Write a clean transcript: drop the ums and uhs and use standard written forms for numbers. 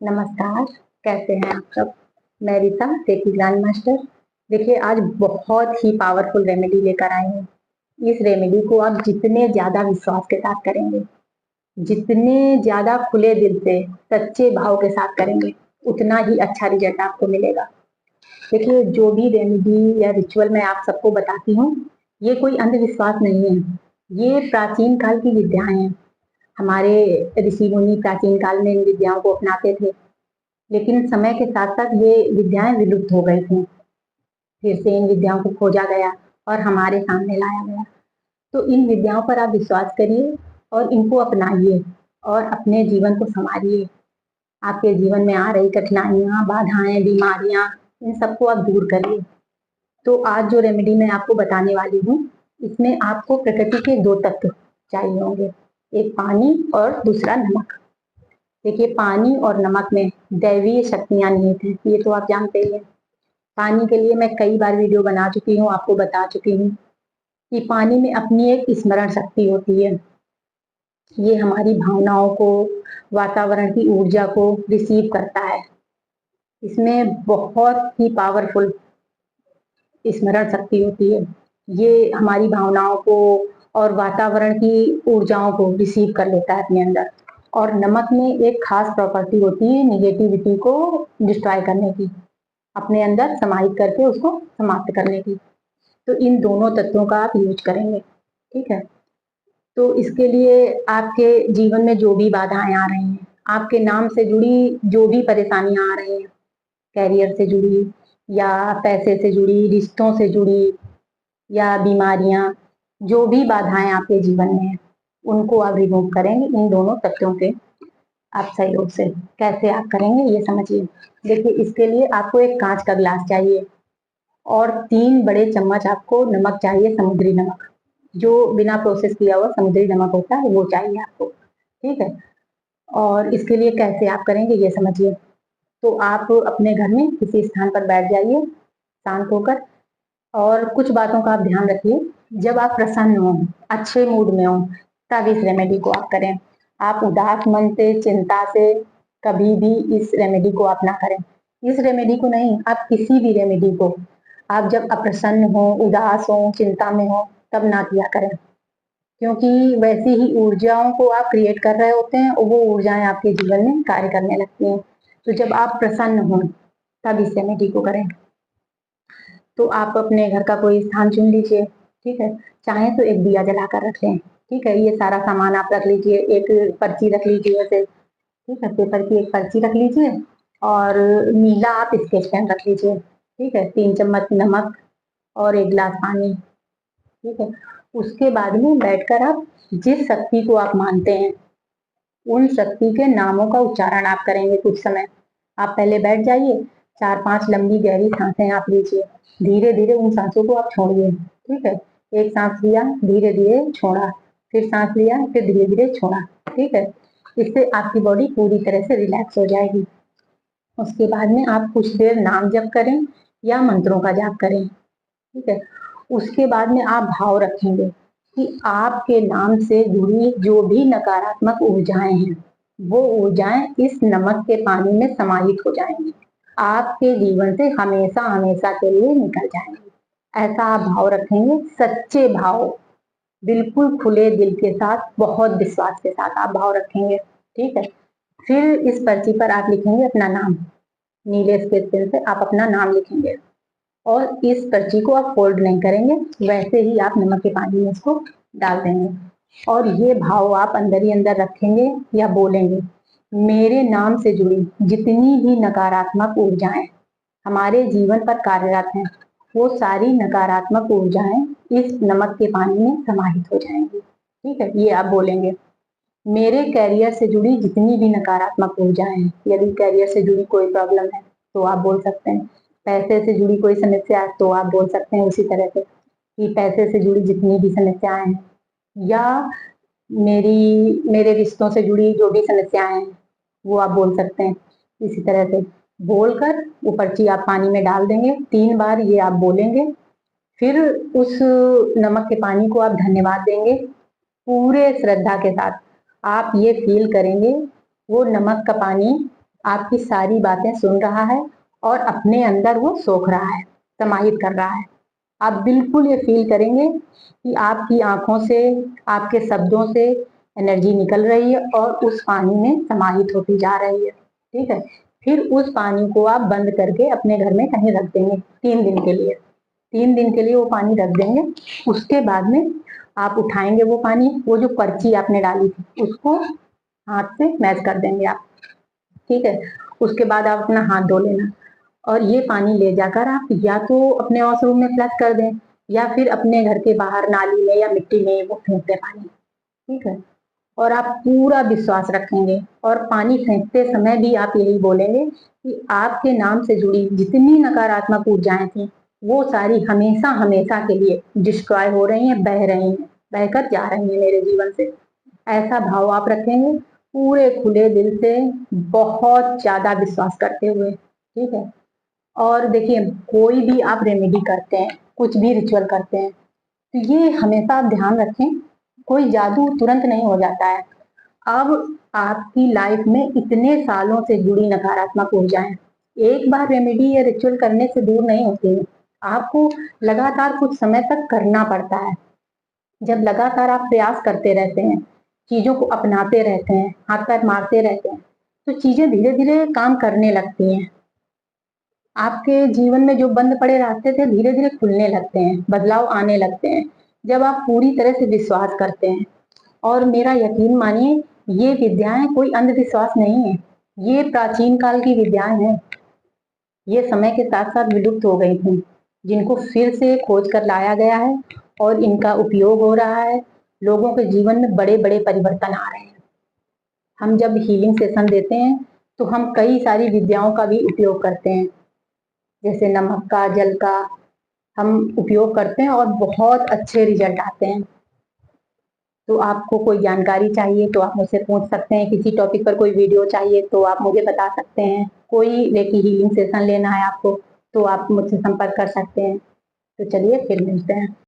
नमस्कार। कैसे हैं आप सब? मैं रीता, रेकी ग्रैंड मास्टर। देखिए, आज बहुत ही पावरफुल रेमेडी लेकर आई हूँ। इस रेमेडी को आप जितने ज्यादा विश्वास के साथ करेंगे, जितने ज्यादा खुले दिल से सच्चे भाव के साथ करेंगे, उतना ही अच्छा रिजल्ट आपको मिलेगा। देखिए, जो भी रेमेडी या रिचुअल मैं आप सबको बताती हूँ, ये कोई अंधविश्वास नहीं है। ये प्राचीन काल की विद्याएं हैं। हमारे ऋषि मुनि प्राचीन काल में इन विद्याओं को अपनाते थे, लेकिन समय के साथ साथ ये विद्याएं विलुप्त हो गई थी। फिर से इन विद्याओं को खोजा गया और हमारे सामने लाया गया। तो इन विद्याओं पर आप विश्वास करिए और इनको अपनाइए और अपने जीवन को संवारिए। आपके जीवन में आ रही कठिनाइयां, बाधाएं, बीमारियां, इन सबको आप दूर करिए। तो आज जो रेमेडी मैं आपको बताने वाली हूँ, इसमें आपको प्रकृति के दो तत्व चाहिए होंगे, एक पानी और दूसरा नमक। देखिए, पानी और नमक में दैवीय शक्तियां निहित हैं, ये तो आप जानते ही हैं। पानी के लिए मैं कई बार वीडियो बना चुकी हूँ, आपको बता चुकी हूँ कि पानी में अपनी एक स्मरण शक्ति होती है। ये हमारी भावनाओं को, वातावरण की ऊर्जा को रिसीव करता है। इसमें बहुत ही पावरफुल स्मरण शक्ति होती है। ये हमारी भावनाओं को और वातावरण की ऊर्जाओं को रिसीव कर लेता है अपने अंदर। और नमक में एक खास प्रॉपर्टी होती है निगेटिविटी को डिस्ट्रॉय करने की, अपने अंदर समाहित करके उसको समाप्त करने की। तो इन दोनों तत्वों का आप यूज करेंगे, ठीक है। तो इसके लिए आपके जीवन में जो भी बाधाएं आ रही हैं, आपके नाम से जुड़ी जो भी परेशानियां आ रही हैं, कैरियर से जुड़ी या पैसे से जुड़ी, रिश्तों से जुड़ी या बीमारियां, जो भी बाधाएं आपके जीवन में हैं, उनको आप रिमूव करेंगे इन दोनों तत्वों के आप सहयोग से। कैसे आप करेंगे ये समझिए। देखिए, इसके लिए आपको एक कांच का गिलास चाहिए और 3 बड़े चम्मच आपको नमक चाहिए, समुद्री नमक, जो बिना प्रोसेस किया हुआ समुद्री नमक होता है, वो चाहिए आपको, ठीक है। और इसके लिए कैसे आप करेंगे ये समझिए। तो आप अपने घर में किसी स्थान पर बैठ जाइए शांत होकर, और कुछ बातों का आप ध्यान रखिए। जब आप प्रसन्न हो, अच्छे मूड में हो, तब इस रेमेडी को आप करें। आप उदास मन से, चिंता से कभी भी इस रेमेडी को आप ना करें। इस रेमेडी को नहीं, आप किसी भी रेमेडी को आप जब अप्रसन्न हो, उदास हो, चिंता में हो, तब ना किया करें। क्योंकि वैसी ही ऊर्जाओं को आप क्रिएट कर रहे होते हैं और वो ऊर्जाएं आपके जीवन में कार्य करने लगती हैं। तो जब आप प्रसन्न हो, तब इस रेमेडी को करें। तो आप अपने घर का कोई स्थान चुन लीजिए, ठीक है। चाहे तो एक दिया जलाकर रख लें, ठीक है। ये सारा सामान आप रख लीजिए, एक पर्ची रख लीजिए ऐसे, ठीक है। पेपर की एक पर्ची रख लीजिए और नीला आप स्केच पेन रख लीजिए, ठीक है। 3 चम्मच नमक और एक गिलास पानी, ठीक है। उसके बाद में बैठकर आप जिस शक्ति को आप मानते हैं, उन शक्ति के नामों का उच्चारण आप करेंगे कुछ समय। आप पहले बैठ जाइए, 4-5 लंबी गहरी सांसें आप लीजिए। धीरे धीरे उन सांसों को आप छोड़िए, ठीक है। एक सांस लिया, धीरे धीरे छोड़ा, फिर सांस लिया, फिर धीरे धीरे छोड़ा, ठीक है। इससे आपकी बॉडी पूरी तरह से रिलैक्स हो जाएगी। उसके बाद में आप कुछ देर नाम जप करें या मंत्रों का जाप करें, ठीक है। उसके बाद में आप भाव रखेंगे कि आपके नाम से जुड़ी जो भी नकारात्मक ऊर्जाएं हैं, वो ऊर्जाएं इस नमक के पानी में समाहित हो जाएंगी, आपके जीवन से हमेशा हमेशा के लिए निकल जाएंगी। ऐसा आप भाव रखेंगे, सच्चे भाव, बिल्कुल खुले दिल के साथ, बहुत विश्वास के साथ आप भाव रखेंगे, ठीक है। फिर इस पर्ची पर आप लिखेंगे अपना नाम, नीले स्केच पेन से आप अपना नाम लिखेंगे और इस पर्ची को आप फोल्ड नहीं करेंगे, वैसे ही आप नमक के पानी में इसको डाल देंगे। और ये भाव आप अंदर ही अंदर रखेंगे या बोलेंगे, मेरे नाम से जुड़ी जितनी भी नकारात्मक ऊर्जाएं हमारे जीवन पर कार्यरत हैं, वो सारी नकारात्मक ऊर्जाएं इस नमक के पानी में समाहित हो जाएंगी, ठीक है। ये आप बोलेंगे। मेरे कैरियर से जुड़ी जितनी भी नकारात्मक ऊर्जाएं हैं, यदि कैरियर से जुड़ी कोई प्रॉब्लम है तो आप बोल सकते हैं। पैसे से जुड़ी कोई समस्या है तो आप बोल सकते हैं उसी तरह से कि पैसे से जुड़ी जितनी भी समस्याएं हैं, या मेरे रिश्तों से जुड़ी जो भी समस्याएं हैं, वो आप बोल सकते हैं। इसी तरह से बोलकर वो पर्ची आप पानी में डाल देंगे। 3 बार ये आप बोलेंगे। फिर उस नमक के पानी को आप धन्यवाद देंगे पूरे श्रद्धा के साथ। आप ये फील करेंगे वो नमक का पानी आपकी सारी बातें सुन रहा है और अपने अंदर वो सोख रहा है, समाहित कर रहा है। आप बिल्कुल ये फील करेंगे कि आपकी आंखों से, आपके शब्दों से एनर्जी निकल रही है और उस पानी में समाहित होती जा रही है। ठीक है, फिर उस पानी को आप बंद करके अपने घर में कहीं रख देंगे 3 दिन के लिए। 3 दिन के लिए वो पानी रख देंगे। उसके बाद में आप उठाएंगे वो पानी, वो जो पर्ची आपने डाली थी उसको हाथ से मैच कर देंगे आप। ठीक है, उसके बाद आप अपना हाथ धो लेना और ये पानी ले जाकर आप या तो अपने वॉशरूम में फ्लश कर दें या फिर अपने घर के बाहर नाली में या मिट्टी में वो फेंक दें पानी। ठीक है, और आप पूरा विश्वास रखेंगे और पानी फेंकते समय भी आप यही बोलेंगे कि आपके नाम से जुड़ी जितनी नकारात्मक ऊर्जाएं थी वो सारी हमेशा हमेशा के लिए डिस्ट्रॉय हो रही हैं, बह रही हैं, बहकर जा रही हैं मेरे जीवन से। ऐसा भाव आप रखेंगे पूरे खुले दिल से, बहुत ज्यादा विश्वास करते हुए। ठीक है, और देखिए कोई भी आप रेमेडी करते हैं, कुछ भी रिचुअल करते हैं, तो ये हमेशा आप ध्यान रखें, कोई जादू तुरंत नहीं हो जाता है। अब आपकी लाइफ में इतने सालों से जुड़ी नकारात्मक ऊर्जाएं एक बार रेमेडी या रिचुअल करने से दूर नहीं होती है। आपको लगातार कुछ समय तक करना पड़ता है। जब लगातार आप प्रयास करते रहते हैं, चीजों को अपनाते रहते हैं, हाथ पैर मारते रहते हैं, तो चीजें धीरे धीरे काम करने लगती हैं। आपके जीवन में जो बंद पड़े रास्ते थे धीरे धीरे खुलने लगते हैं, बदलाव आने लगते हैं जब आप पूरी तरह से विश्वास करते हैं। और मेरा यकीन मानिए, ये विद्याएं कोई अंधविश्वास नहीं है, ये प्राचीन काल की विद्याएं हैं। ये समय के साथ साथ विलुप्त हो गई थी, जिनको फिर से खोज कर लाया गया है और इनका उपयोग हो रहा है। लोगों के जीवन में बड़े बड़े परिवर्तन आ रहे हैं। हम जब हीलिंग सेशन देते हैं तो हम कई सारी विद्याओं का भी उपयोग करते हैं, जैसे नमक का, जल का हम उपयोग करते हैं और बहुत अच्छे रिजल्ट आते हैं। तो आपको कोई जानकारी चाहिए तो आप मुझसे पूछ सकते हैं, किसी टॉपिक पर कोई वीडियो चाहिए तो आप मुझे बता सकते हैं, कोई रेकी हीलिंग सेशन लेना है आपको तो आप मुझसे संपर्क कर सकते हैं। तो चलिए फिर मिलते हैं।